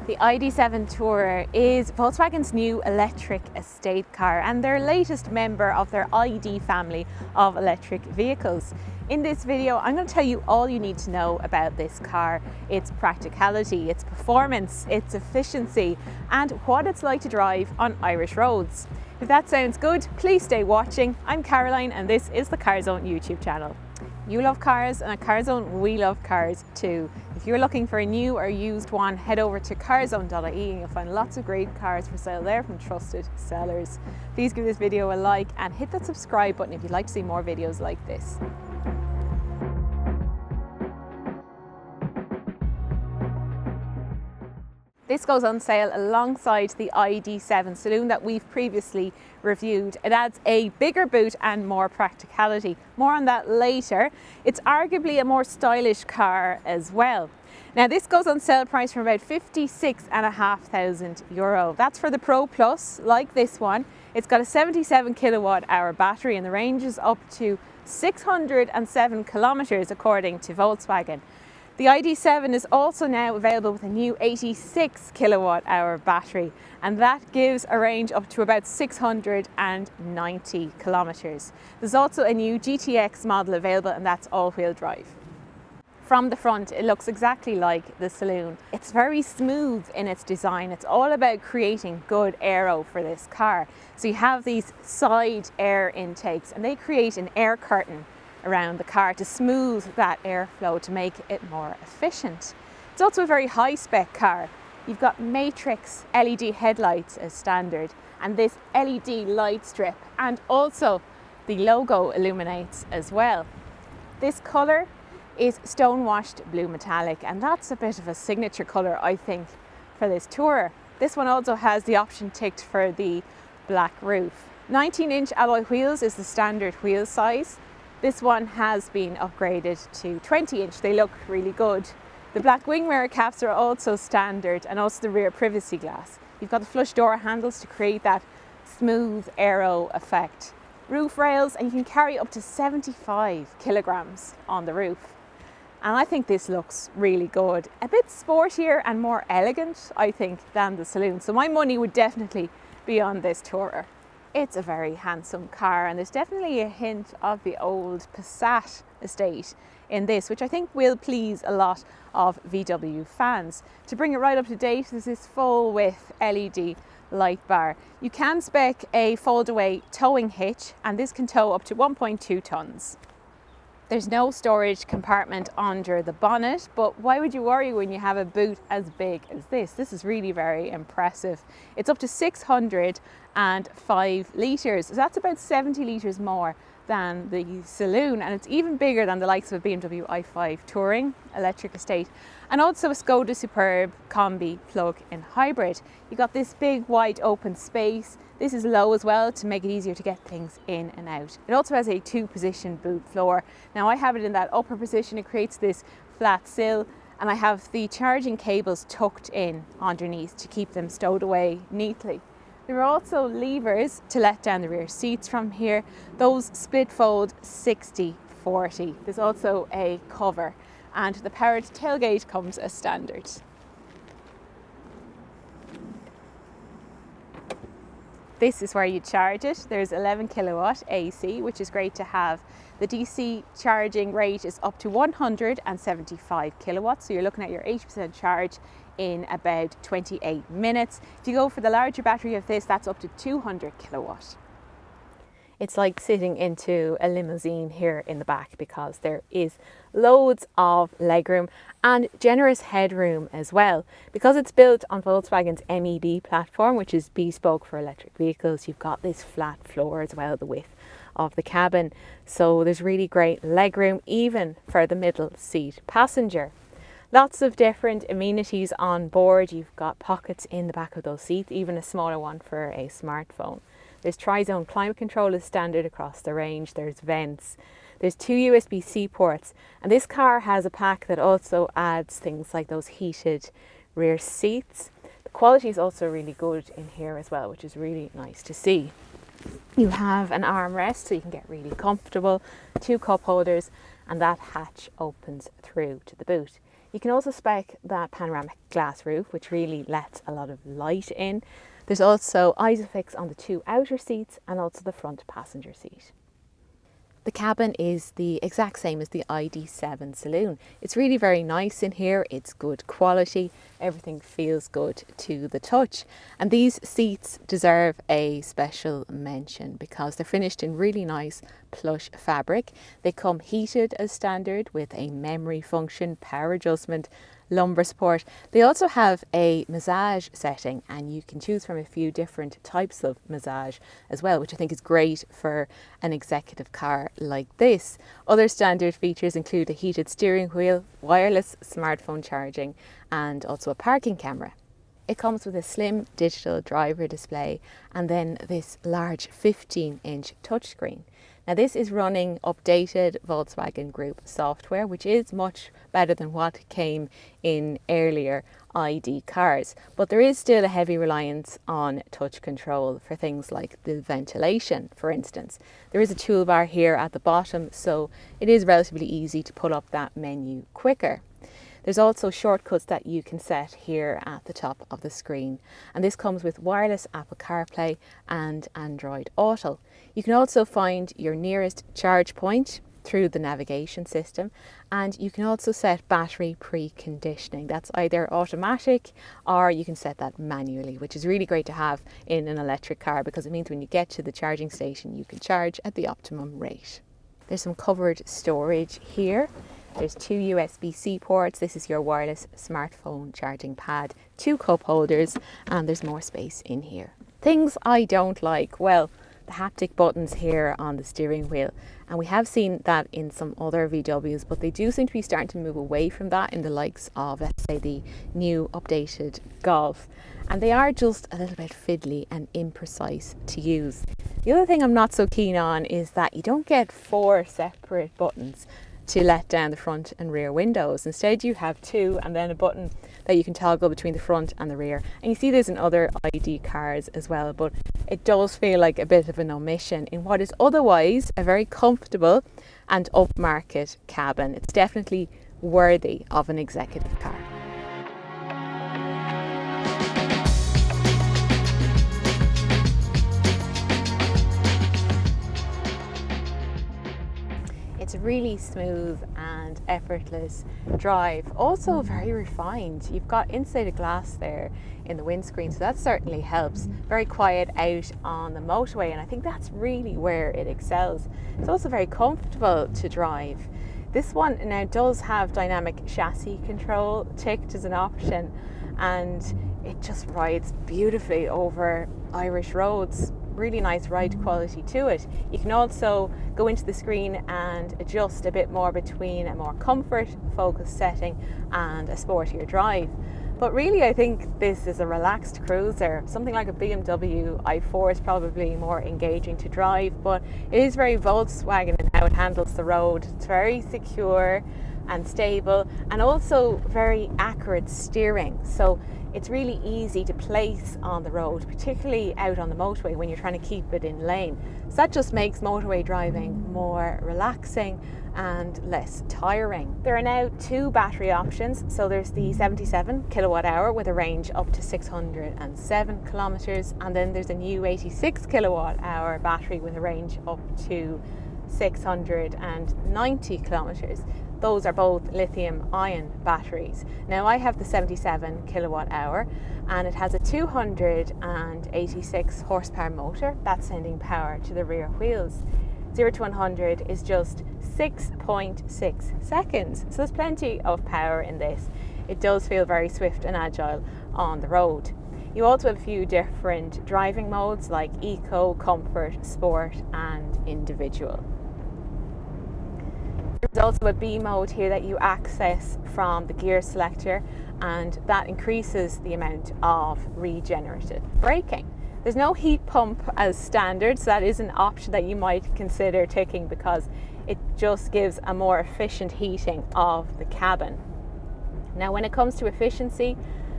The ID.7 Tourer is Volkswagen's new electric estate car and their latest member of their ID family of electric vehicles. In this video, I'm going to tell you all you need to know about this car, its practicality, its performance, its efficiency, and what it's like to drive on Irish roads. If that sounds good, please stay watching. I'm Caroline and this is the Carzone YouTube channel. You love cars, and at Carzone we love cars too. If you're looking for a new or used one, head over to carzone.ie and you'll find lots of great cars for sale there from trusted sellers. Please give this video a like and hit that subscribe button if you'd like to see more videos like this. This goes on sale alongside the ID.7 Saloon that we've previously reviewed. It adds a bigger boot and more practicality. More on that later. It's arguably a more stylish car as well. Now this goes on sale price for about €56,500. That's for the Pro Plus, like this one. It's got a 77 kilowatt hour battery and the range is up to 607 kilometers according to Volkswagen. The ID.7 is also now available with a new 86 kilowatt hour battery, and that gives a range up to about 690 kilometers. There's also a new GTX model available, and that's all-wheel drive. From the front, it looks exactly like the Saloon. It's very smooth in its design. It's all about creating good aero for this car. So you have these side air intakes, and they create an air curtain around the car to smooth that airflow to make it more efficient. It's also a very high spec car. You've got matrix LED headlights as standard and this LED light strip, and also the logo illuminates as well. This colour is stone washed blue metallic, and that's a bit of a signature colour I think for this Tourer. This one also has the option ticked for the black roof. 19-inch alloy wheels is the standard wheel size. This one has been upgraded to 20-inch. They look really good. The black wing mirror caps are also standard, and also the rear privacy glass. You've got the flush door handles to create that smooth aero effect. Roof rails, and you can carry up to 75 kilograms on the roof. And I think this looks really good. A bit sportier and more elegant, I think, than the Saloon. So my money would definitely be on this Tourer. It's a very handsome car, and there's definitely a hint of the old Passat estate in this, which I think will please a lot of VW fans. To bring it right up to date, there's this full width LED light bar. You can spec a fold-away towing hitch, and this can tow up to 1.2 tons. There's no storage compartment under the bonnet, but why would you worry when you have a boot as big as this? This is really very impressive. It's up to 605 litres, so that's about 70 litres more than the Saloon, and it's even bigger than the likes of a BMW i5 Touring electric estate, and also a Skoda Superb Combi plug-in hybrid. You've got this big wide open space. This is low as well to make it easier to get things in and out. It also has a 2-position boot floor. Now I have it in that upper position. It creates this flat sill, and I have the charging cables tucked in underneath to keep them stowed away neatly. There are also levers to let down the rear seats from here. Those split fold 60/40. There's also a cover, and the powered tailgate comes as standard. This is where you charge it. There's 11 kilowatt AC, which is great to have. The DC charging rate is up to 175 kilowatts, so you're looking at your 80% charge in about 28 minutes. If you go for the larger battery of this, that's up to 200 kilowatt. It's like sitting into a limousine here in the back because there is loads of legroom and generous headroom as well. Because it's built on Volkswagen's MEB platform, which is bespoke for electric vehicles, you've got this flat floor as well, the width of the cabin. So there's really great legroom even for the middle seat passenger. Lots of different amenities on board. You've got pockets in the back of those seats, even a smaller one for a smartphone. There's tri-zone climate control as standard across the range. There's vents. There's 2 USB-C ports. And this car has a pack that also adds things like those heated rear seats. The quality is also really good in here as well, which is really nice to see. You have an armrest so you can get really comfortable, 2 cup holders, and that hatch opens through to the boot. You can also spec that panoramic glass roof, which really lets a lot of light in. There's also Isofix on the 2 outer seats and also the front passenger seat. The cabin is the exact same as the ID.7 saloon. It's really very nice in here, it's good quality, everything feels good to the touch. And these seats deserve a special mention because they're finished in really nice plush fabric. They come heated as standard with a memory function, power adjustment, lumbar support. They also have a massage setting and you can choose from a few different types of massage as well, which I think is great for an executive car like this. Other standard features include a heated steering wheel, wireless smartphone charging and also a parking camera. It comes with a slim digital driver display and then this large 15-inch touchscreen. Now this is running updated Volkswagen Group software, which is much better than what came in earlier ID cars. But there is still a heavy reliance on touch control for things like the ventilation, for instance. There is a toolbar here at the bottom, so it is relatively easy to pull up that menu quicker. There's also shortcuts that you can set here at the top of the screen. And this comes with wireless Apple CarPlay and Android Auto. You can also find your nearest charge point through the navigation system. And you can also set battery preconditioning. That's either automatic or you can set that manually, which is really great to have in an electric car because it means when you get to the charging station, you can charge at the optimum rate. There's some covered storage here. There's 2 USB-C ports. This is your wireless smartphone charging pad, 2 cup holders, and there's more space in here. Things I don't like, well, the haptic buttons here on the steering wheel. And we have seen that in some other VWs, but they do seem to be starting to move away from that in the likes of, let's say, the new updated Golf. And they are just a little bit fiddly and imprecise to use. The other thing I'm not so keen on is that you don't get 4 separate buttons to let down the front and rear windows. Instead you have 2 and then a button that you can toggle between the front and the rear. And you see this in other ID cars as well, but it does feel like a bit of an omission in what is otherwise a very comfortable and upmarket cabin. It's definitely worthy of an executive car. It's a really smooth and effortless drive, also very refined. You've got insulated glass there in the windscreen, so that certainly helps. Very quiet out on the motorway, and I think that's really where it excels. It's also very comfortable to drive. This one now does have dynamic chassis control ticked as an option, and it just rides beautifully over Irish roads. Really nice ride quality to it. You can also go into the screen and adjust a bit more between a more comfort focused setting and a sportier drive. But really I think this is a relaxed cruiser. Something like a BMW i4 is probably more engaging to drive, but it is very Volkswagen in how it handles the road. It's very secure and stable and also very accurate steering. So it's really easy to place on the road, particularly out on the motorway when you're trying to keep it in lane. So that just makes motorway driving more relaxing and less tiring. There are now 2 battery options. So there's the 77 kilowatt hour with a range up to 607 kilometers, and then there's a new 86 kilowatt hour battery with a range up to 690 kilometers. Those are both lithium ion batteries. Now I have the 77 kilowatt hour and it has a 286 horsepower motor that's sending power to the rear wheels. 0 to 100 is just 6.6 seconds. So there's plenty of power in this. It does feel very swift and agile on the road. You also have a few different driving modes like Eco, Comfort, Sport and Individual. There's also a B mode here that you access from the gear selector, and that increases the amount of regenerative braking. There's no heat pump as standard, so that is an option that you might consider ticking because it just gives a more efficient heating of the cabin. Now when it comes to efficiency,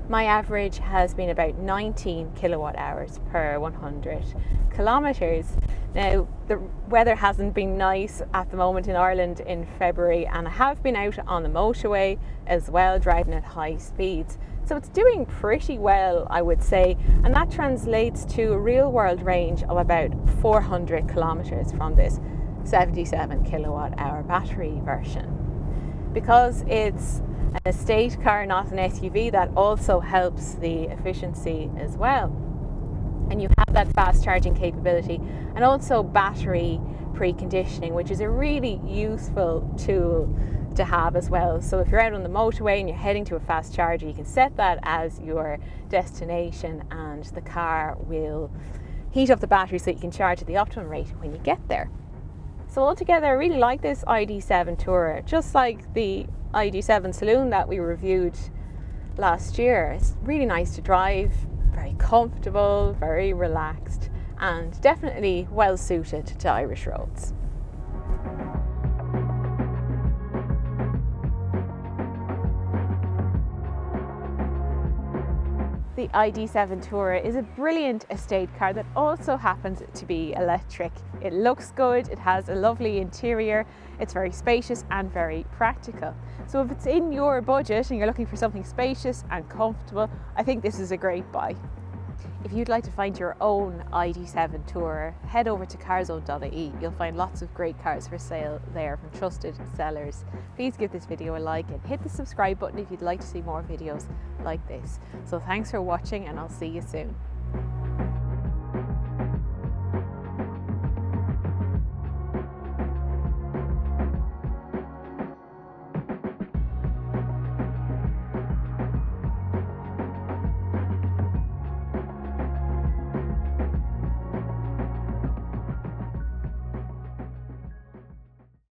My average has been about 19 kilowatt hours per 100 kilometres. Now, the weather hasn't been nice at the moment in Ireland in February, and I have been out on the motorway as well, driving at high speeds. So it's doing pretty well, I would say, and that translates to a real world range of about 400 kilometres from this 77 kilowatt hour battery version. Because it's an estate car, not an SUV, that also helps the efficiency as well. And you have that fast charging capability and also battery preconditioning, which is a really useful tool to have as well. So if you're out on the motorway and you're heading to a fast charger, you can set that as your destination and the car will heat up the battery so that you can charge at the optimum rate when you get there. So altogether, I really like this ID.7 Tourer, just like the ID.7 Saloon that we reviewed last year. It's really nice to drive, very comfortable, very relaxed, and definitely well suited to Irish roads. The ID.7 Tourer is a brilliant estate car that also happens to be electric. It looks good, it has a lovely interior, it's very spacious and very practical. So if it's in your budget and you're looking for something spacious and comfortable, I think this is a great buy. If you'd like to find your own ID.7 Tourer, head over to Carzone.ie. You'll find lots of great cars for sale there from trusted sellers. Please give this video a like and hit the subscribe button if you'd like to see more videos like this. So thanks for watching, and I'll see you soon.